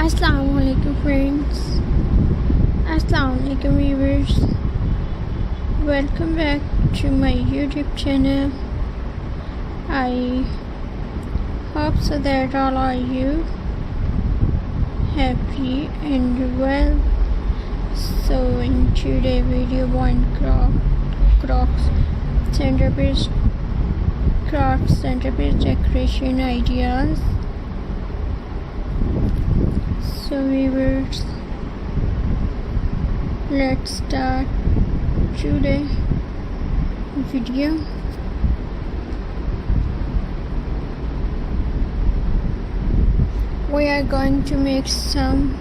Assalamualaikum friends. Assalamualaikum viewers. Welcome back to my YouTube channel. I hope so that all are you happy and well. So in today's video, one crocks centerpiece decoration ideas. So viewers, let's start today's video. We are going to make some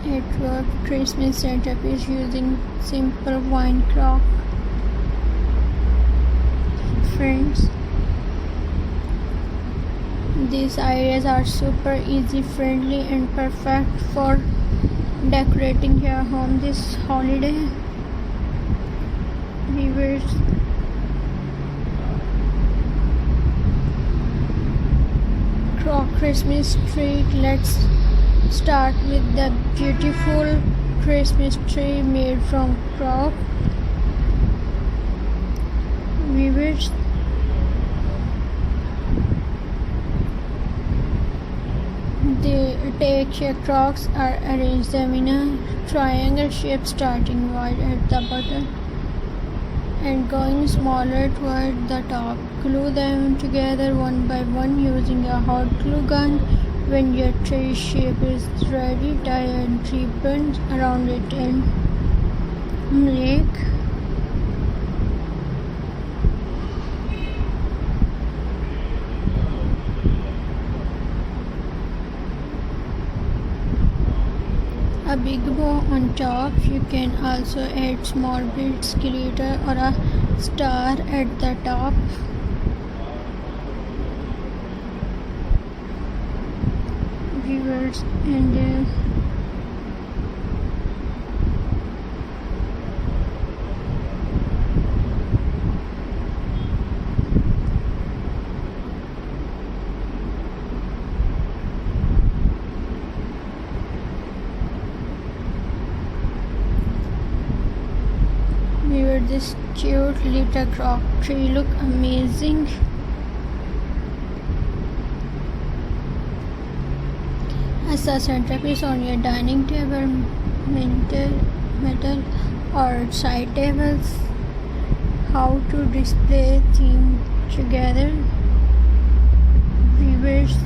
artwork Christmas centerpiece using simple wine crock. Friends, these ideas are super easy, friendly and perfect for decorating your home this holiday. Viewers, crock Christmas tree. Let's start with the beautiful Christmas tree made from crock. Viewers, take your crocks or arrange them in a triangle shape, starting wide at the bottom and going smaller toward the top. Glue them together one by one using a hot glue gun. When your tree shape is ready, tie a ribbon around it and make a big bow on top. You can also add small beads, glitter or a star at the top. Viewers, and this cute little crock tree look amazing. As a centerpiece on your dining table, metal or side tables. How to display theme together. Viewers,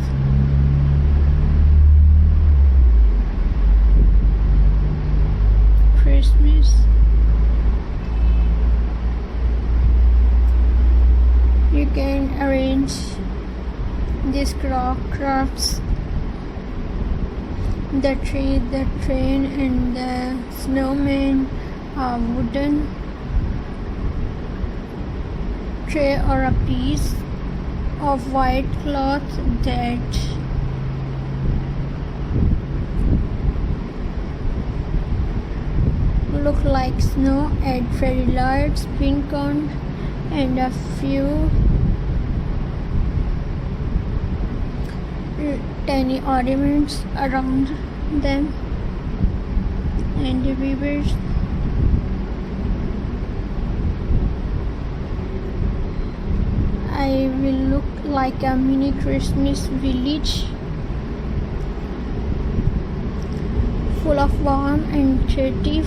Christmas. You can arrange these crafts, the tree, the train and the snowman, a wooden tray or a piece of white cloth that look like snow. Add fairy lights, pink on and a few tiny ornaments around them. And the viewers, I will look like a mini Christmas village full of warm and creative